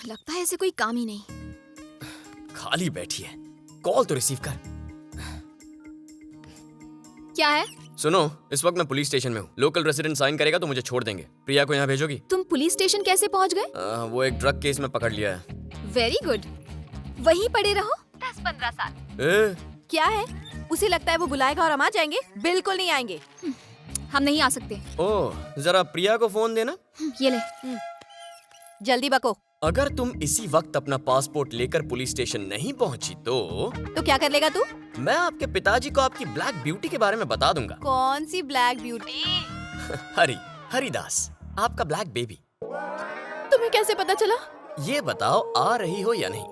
लगता है ऐसे कोई काम ही नहीं। खाली बैठी है, कॉल तो रिसीव कर। क्या है? सुनो, इस वक्त मैं पुलिस स्टेशन में हूँ। लोकल रेसिडेंट साइन करेगा तो मुझे छोड़ देंगे। प्रिया को यहाँ भेजोगी? तुम पुलिस स्टेशन कैसे पहुँच गए? वो एक ड्रग केस में पकड़ लिया है। वेरी गुड, वहीं पड़े रहो 10-15 साल। क्या है? उसे लगता है वो बुलाएगा और हम आ जाएंगे? बिल्कुल नहीं आएंगे। हम नहीं आ सकते। ओह, जरा प्रिया को फोन देना। ये ले। जल्दी बको। अगर तुम इसी वक्त अपना पासपोर्ट लेकर पुलिस स्टेशन नहीं पहुंची तो क्या कर लेगा तू? मैं आपके पिताजी को आपकी ब्लैक ब्यूटी के बारे में बता दूंगा। कौन सी ब्लैक ब्यूटी? हरिदास, आपका ब्लैक बेबी। तुम्हें कैसे पता चला? ये बताओ, आ रही हो या नहीं?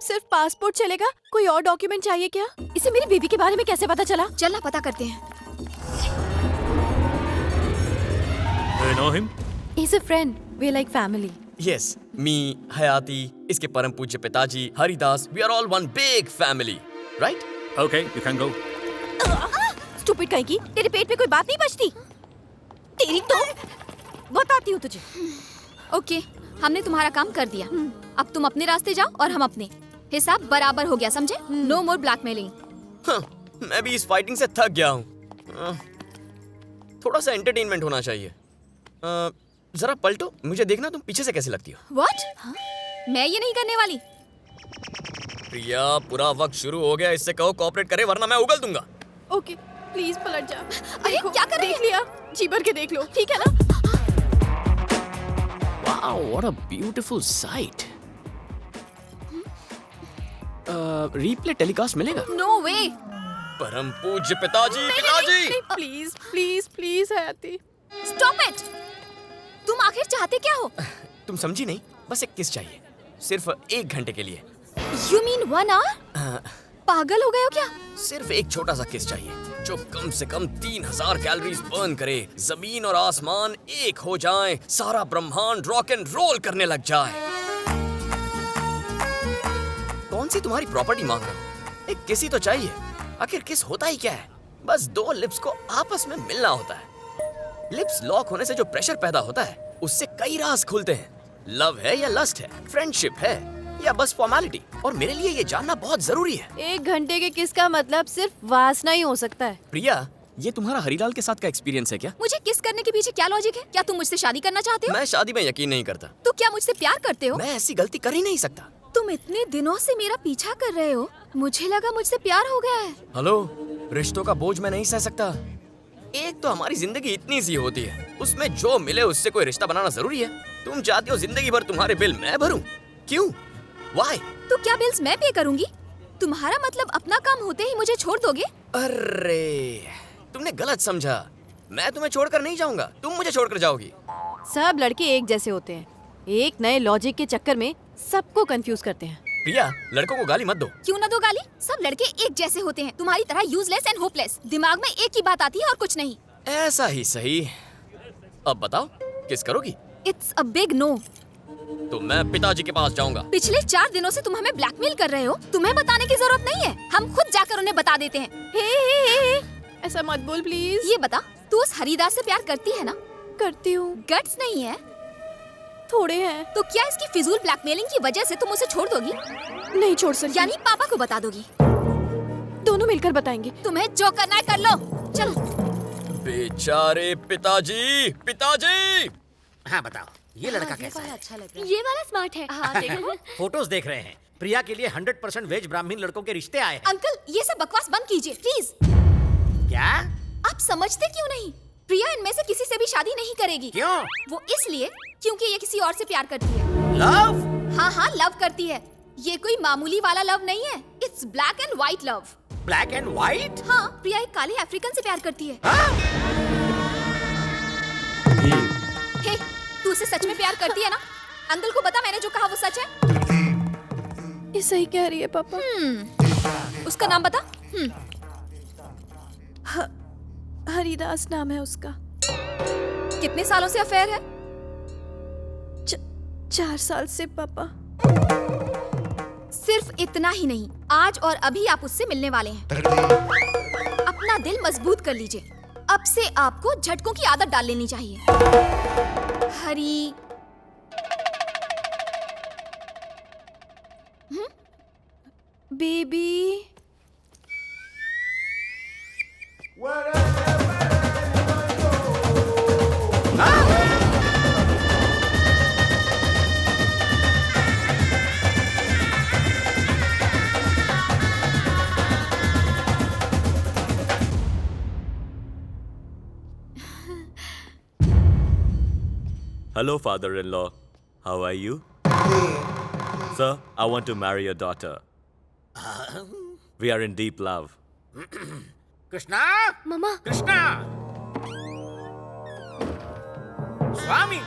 सिर्फ पासपोर्ट चलेगा? कोई और डॉक्यूमेंट चाहिए क्या? इसे मेरी बेबी के बारे में कैसे पता चला? चलना पता करते हैं। You know him? He's a friend. We're like family. Yes, me, हयाती, इसके परम पूज्य पिताजी, Haridas, we are all one big family, right? Okay, you can go. Stupid कहीं की, तेरे पेट में कोई बात नहीं बचती? तेरी तो बताती हूँ तुझे। ओके, हमने तुम्हारा काम कर दिया। अब तुम अपने रास्ते जाओ और हम अपने। हिसाब बराबर हो गया, समझे? नो मोर ब्लैकमेलिंग। मैं भी इस फाइटिंग से थक गया हूँ। थोड़ा सा एंटरटेनमेंट होना चाहिए। जरा पलटो, मुझे देखना तुम पीछे से कैसे लगती हो। What? मैं ये नहीं करने वाली। प्रिया, पूरा वक्त शुरू हो गया, इससे कहो कोऑपरेट करे वरना मैं उगल दूंगा। ओके, प्लीज पलट जा। अरे क्या कर रही है? देख लिया, जी भर के देख लो, ठीक है ना? Wow, what a beautiful sight. Replay telecast मिलेगा? नो वे। परम पूज्य पिताजी, पिताजी। प्लीज प्लीज प्लीज हयाती। Stop it. तुम आखिर चाहते क्या हो? तुम समझी नहीं, बस एक किस चाहिए, सिर्फ 1 घंटे के लिए। You mean 1 hour? पागल हो गए हो क्या? सिर्फ एक छोटा सा किस चाहिए जो कम से कम 3000 कैलोरीज बर्न करे, जमीन और आसमान एक हो जाएं, सारा ब्रह्मांड रॉक एंड रोल करने लग जाए। कौन सी तुम्हारी प्रॉपर्टी मांग रहे हो? एक किस ही तो चाहिए। आखिर किस होता ही क्या है? बस 2 लिप्स को आपस में मिलना होता है। लिप्स लॉक होने से जो प्रेशर पैदा होता है, उससे कई राज खुलते हैं। लव है या लस्ट है, फ्रेंडशिप है या बस फॉर्मेलिटी, और मेरे लिए ये जानना बहुत जरूरी है। 1 घंटे के किस का मतलब सिर्फ वासना ही हो सकता है। प्रिया, ये तुम्हारा हरीलाल के साथ का एक्सपीरियंस है क्या? मुझे किस करने के पीछे क्या लॉजिक है? क्या तुम मुझसे शादी करना चाहते हो? मैं शादी में यकीन नहीं करता। तो क्या मुझसे प्यार करते हो? मैं ऐसी गलती कर ही नहीं सकता। तुम इतने दिनों से मेरा पीछा कर रहे हो, मुझे लगा मुझसे प्यार हो गया है। हेलो, रिश्तों का बोझ मैं नहीं सह सकता। एक तो हमारी जिंदगी इतनी सी होती है, उसमें जो मिले उससे कोई रिश्ता बनाना जरूरी है। तुम चाहती हो जिंदगी भर तुम्हारे बिल मैं भरूं? क्यों? Why? तो क्या बिल्स मैं पे करूंगी? तुम्हारा मतलब अपना काम होते ही मुझे छोड़ दोगे? अरे, तुमने गलत समझा। मैं तुम्हें छोड़कर नहीं जाऊंगा, तुम मुझे छोड़कर जाओगी। सब लड़के एक जैसे होते हैं, एक नए लॉजिक के चक्कर में सबको कंफ्यूज करते हैं। प्रिया, लड़कों को गाली मत दो। क्यों ना दो गाली? सब लड़के एक जैसे होते हैं, तुम्हारी तरह यूजलेस एंड होपलेस। दिमाग में एक ही बात आती है और कुछ नहीं। ऐसा ही सही। अब बताओ, किस करोगी? It's a big no. तो मैं पिताजी के पास जाऊंगा। पिछले 4 दिनों से तुम हमें ब्लैकमेल कर रहे हो। तुम्हें बताने की जरूरत नहीं है, हम खुद जाकर उन्हें बता देते हैं। हे, ऐसा मत बोल प्लीज। ये बता, तू उस हरिदास से प्यार करती है ना? करती हूँ। गट्स नहीं है? थोड़े हैं। तो क्या इसकी फिजूल ब्लैकमेलिंग की वजह से तुम उसे छोड़ दोगी? नहीं छोड़ सकती। यानी पापा को बता दोगी? दोनों मिलकर बताएंगे। तुम्हें जो करना है कर लो, चलो। बेचारे पिताजी, पिताजी। हाँ बताओ, ये लड़का कैसा है? अच्छा लग रहा ये वाला स्मार्ट है। हाँ, देखो। फोटोज देख रहे हैं। प्रिया के लिए 100% वेज ब्राह्मण लड़कों के रिश्ते आए हैं। अंकल, ये सब बकवास बंद कीजिए प्लीज। क्या? आप समझते क्यों नहीं? प्रिया इनमें से किसी से भी शादी नहीं करेगी। क्यों? वो इसलिए क्योंकि ये किसी और से प्यार करती है। लव? हाँ हाँ, लव करती है। ये कोई मामूली वाला लव नहीं है, it's black and white love. Black and white? हाँ, प्रिया एक काले अफ्रीकन से प्यार करती है। हे, तू उसे सच में प्यार करती है ना? अंकल को बता, मैंने जो कहा वो सच है। ये सही कह रही है पापा। उसका नाम बता। हरिदास नाम है उसका। कितने सालों से अफेयर है? 4 साल से पापा। सिर्फ इतना ही नहीं, आज और अभी आप उससे मिलने वाले हैं। अपना दिल मजबूत कर लीजिए। अब से आपको झटकों की आदत डाल लेनी चाहिए। हरी, baby. Hello, father-in-law. How are you? Sir, I want to marry your daughter. We are in deep love. Krishna, मामा। कृष्णा, स्वामी,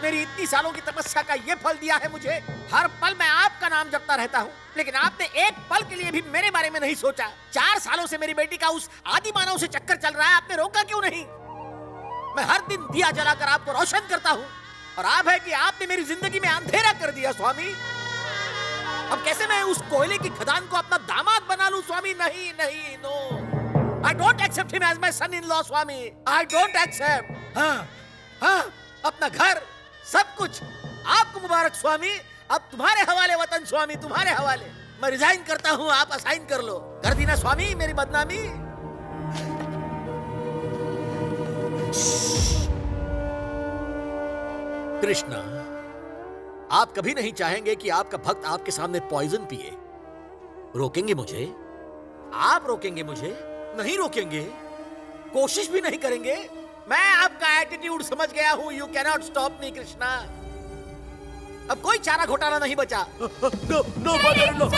मेरी इतनी सालों की तपस्या का ये फल दिया है मुझे। हर पल मैं आपका नाम जपता रहता हूँ, लेकिन आपने एक पल के लिए भी मेरे बारे में नहीं सोचा। 4 सालों से मेरी बेटी का उस आदि मानव से चक्कर चल रहा है, आपने रोका क्यों नहीं? मैं हर दिन दिया जलाकर आपको रोशन करता हूँ, और आप है कि आपने मेरी जिंदगी में अंधेरा कर दिया स्वामी। अब कैसे मैं उस कोयले की खदान को अपना दामाद बना लूं स्वामी? नहीं नहीं, no, I don't accept him as my son in law Swami, I don't accept. हाँ, अपना घर, सब कुछ आपको मुबारक स्वामी। अब तुम्हारे हवाले वतन स्वामी, तुम्हारे हवाले। मैं रिजाइन करता हूँ, आप असाइन कर लो। कर दी ना स्वामी मेरी बदनामी? कृष्णा, आप कभी नहीं चाहेंगे कि आपका भक्त आपके सामने पॉइजन पिए। रोकेंगे मुझे? आप रोकेंगे मुझे? नहीं रोकेंगे, कोशिश भी नहीं करेंगे। मैं आपका एटीट्यूड समझ गया हूं। You cannot stop me Krishna. अब कोई चारा घोटाला नहीं बचा। No father in law.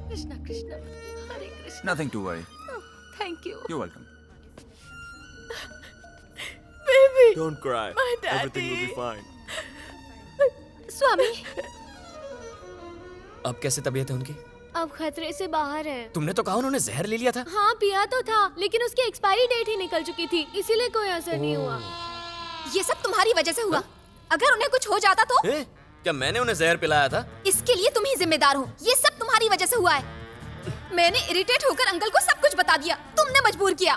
Krishna Krishna, Hare Krishna. Nothing to worry. Thank you You're welcome. Baby. Don't cry. My daddy. Everything will be fine. स्वामी, अब कैसे तबीयत है उनकी? अब खतरे से बाहर है। तुमने तो कहा उन्होंने जहर ले लिया था। हाँ पिया तो था, लेकिन उसकी एक्सपायरी डेट ही निकल चुकी थी, इसीलिए कोई असर नहीं हुआ। ये सब तुम्हारी वजह से हुआ। अगर उन्हें कुछ हो जाता तो? क्या मैंने उन्हें जहर पिलाया था? इसके लिए तुम ही जिम्मेदार हो। ये सब तुम्हारी वजह से हुआ है। मैंने इरिटेट होकर अंकल को सब कुछ बता दिया, तुमने मजबूर किया।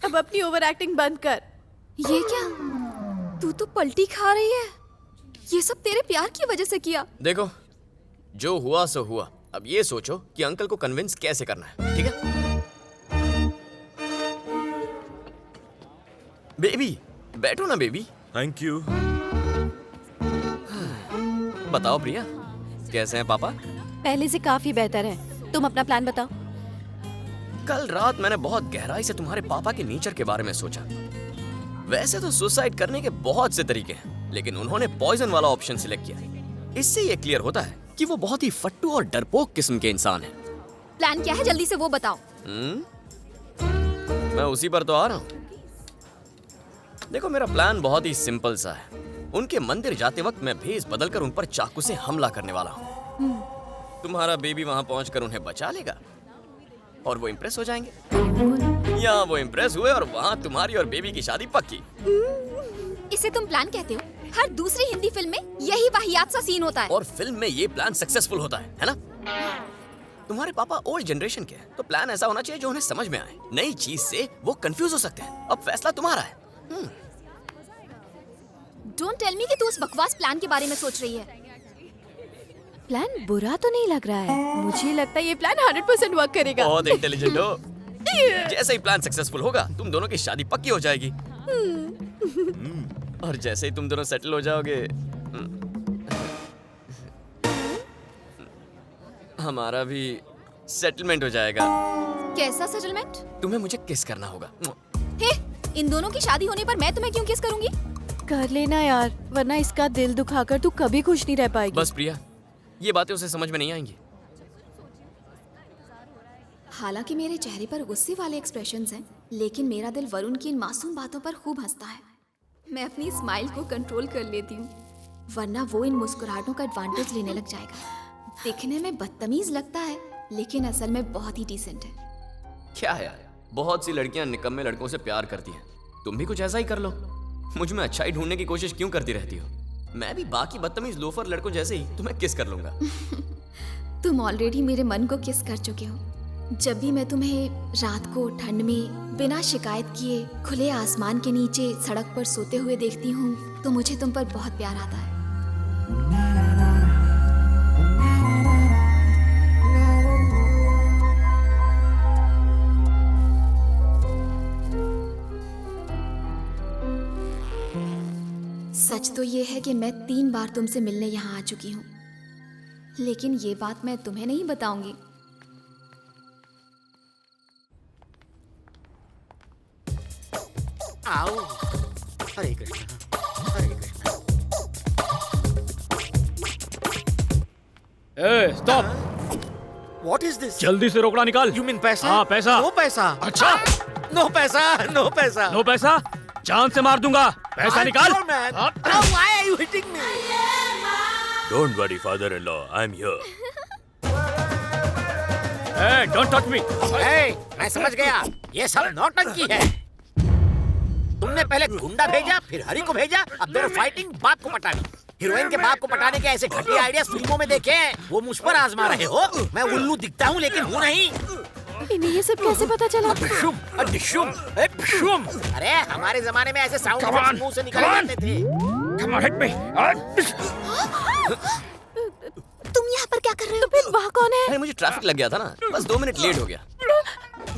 अब अपनी ओवर एक्टिंग बंद कर। ये क्या? तू तो पलटी खा रही है। ये सब तेरे प्यार की वजह से किया। देखो, जो हुआ सो हुआ। अब ये सोचो कि अंकल को कन्विंस कैसे करना है, ठीक है? बेबी, बैठो ना बेबी। Thank you. बताओ प्रिया, कैसे हैं पापा? पहले से काफी बेहतर है। तुम अपना प्लान बताओ। कल रात मैंने बहुत गहराई से तुम्हारे पापा के नेचर के बारे में सोचा। वैसे तो सुसाइड करने के बहुत से तरीके हैं, लेकिन उन्होंने पॉइजन वाला ऑप्शन सिलेक्ट किया। इससे ये क्लियर होता है कि वो बहुत ही फट्टू और डरपोक किस्म के इंसान हैं। प्लान क्या है, जल्दी से वो बताओ। मैं उसी पर तो आ रहा हूँ। देखो, मेरा प्लान बहुत ही सिंपल सा है। उनके मंदिर जाते वक्त मैं भेष बदलकर उन पर चाकू से हमला करने वाला हूँ। तुम्हारा बेबी वहां पहुंचकर उन्हें बचा लेगा और वो इम्प्रेस हो जाएंगे, या वो इम्प्रेस हुए और वहां तुम्हारी और बेबी की शादी पक्की। इसे तुम प्लान कहते हो? हर दूसरी हिंदी फिल्म में यही वाहियात सा सीन होता है। और फिल्म में ये प्लान सक्सेसफुल होता है ना? तुम्हारे पापा ओल्ड जनरेशन के हैं, तो प्लान ऐसा होना चाहिए जो उन्हें समझ में आए। नई चीज से वो कंफ्यूज हो सकते हैं। अब फैसला तुम्हारा है। डोंट टेल मी कि तू उस बकवास प्लान के बारे में सोच रही है। प्लान बुरा तो नहीं लग रहा है। मुझे लगता है ये प्लान 100% वर्क करेगा। बहुत इंटेलिजेंट हो। जैसे ही प्लान सक्सेसफुल होगा, तुम दोनों की शादी पक्की हो जाएगी। और जैसे ही तुम दोनों सेटल हो जाओगे, हमारा भी सेटलमेंट हो जाएगा। कैसा सेटलमेंट? तुम्हें मुझे किस करना होगा। हे, इन दोनों की शादी होने पर मैं तुम्हें क्यों किस करूंगी? कर लेना यार, वरना इसका दिल दुखाकर तू कभी खुश नहीं रह पाएगी। बस प्रिया, ये बातें उसे समझ में नहीं आएंगी। हालांकि मेरे चेहरे पर गुस्से वाले एक्सप्रेशंस हैं, लेकिन मेरा दिल वरुण की इन मासूम बातों पर खूब हंसता है। मैं अपनी स्माइल को कंट्रोल कर लेती हूँ, वरना वो इन मुस्कुराहटों का एडवांटेज लेने लग जाएगा। दिखने में बदतमीज लगता है, लेकिन असल में बहुत ही डिसेंट है। क्या है यार, बहुत सी लड़कियां निकम्मे लड़कों से प्यार करती हैं। तुम भी कुछ ऐसा ही कर लो। मुझ में अच्छाई ढूंढने की कोशिश क्यों करती रहती हो? मैं भी बाकी बदतमीज लोफर लड़कों जैसे ही तुम्हें किस कर लूंगा। तुम ऑलरेडी मेरे मन को किस कर चुके हो। जब भी मैं तुम्हें रात को ठंड में बिना शिकायत किए खुले आसमान के नीचे सड़क पर सोते हुए देखती हूँ, तो मुझे तुम पर बहुत प्यार आता है। सच तो ये है कि मैं 3 बार तुमसे मिलने यहाँ आ चुकी हूँ, लेकिन ये बात मैं तुम्हें नहीं बताऊंगी। आओ। हरे कृष्णा, हरे कृष्णा। ए, स्टॉप। What is this? जल्दी से रोकड़ा निकाल। You mean पैसा? हाँ, पैसा। नो पैसा। अच्छा। नो पैसा, नो पैसा। नो पैसा? जान से मार दूंगा। पैसा निकाल। Sure, man. हाँ। Why are you hitting me? Don't worry, father-in-law. I'm here. A, don't touch me. Hey, मैं समझ गया, ये सब नौटंकी है। तुमने पहले गुंडा भेजा, फिर हरी को भेजा, अब देर फाइटिंग बाप को पटानी। हीरोइन के बाप को पटाने के ऐसे घटिया आइडियाज फिल्मों में देखे हैं, वो मुझ पर आजमा रहे हो। मैं उल्लू दिखता हूँ लेकिन हूँ नहीं। इन्हें ये सब कैसे पता चला? डिशुम, डिशुम, डिशुम। अरे हमारे जमाने में ऐसे साउंड इफेक्ट्स मुंह से निकल जाते थे। Come on, hit me. तुम यहाँ पर क्या कर रहे हो? तो फिर वहाँ कौन है? अरे मुझे ट्रैफिक लग गया था ना, बस 2 मिनट लेट हो गया।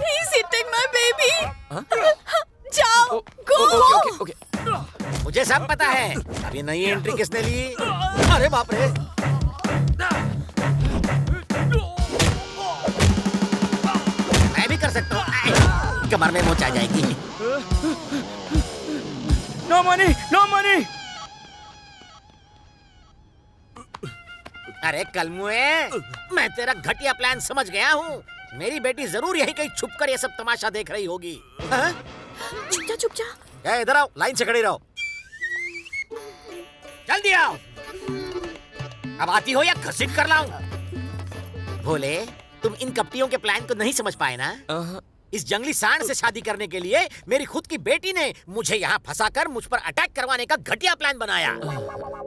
He's hitting my baby. हाँ? जाओ, go. Okay okay okay. मुझे सब पता है। अब ये नई एंट्री किसने ली? अरे बाप रे। मैं भी कर सकता हूँ। कमर में मोच आ जाएगी। No money, no money. अरे कलमुए, मैं तेरा घटिया प्लान समझ गया हूँ। मेरी बेटी जरूर यहीं कहीं छुप कर ये सब तमाशा देख रही होगी। हाँ? चुप जा। इधर आओ, लाइन से खड़ी रहो। जल्दी आओ। अब आती हो या घसीट कर लाऊं? भोले, तुम इन कपटियों के प्लान को नहीं समझ पाए ना? इस जंगली सांड से शादी करने के लिए मेरी खुद की बेटी ने मुझे यहाँ फंसाकर मुझ पर अटैक करवाने का घटिया प्लान बनाया।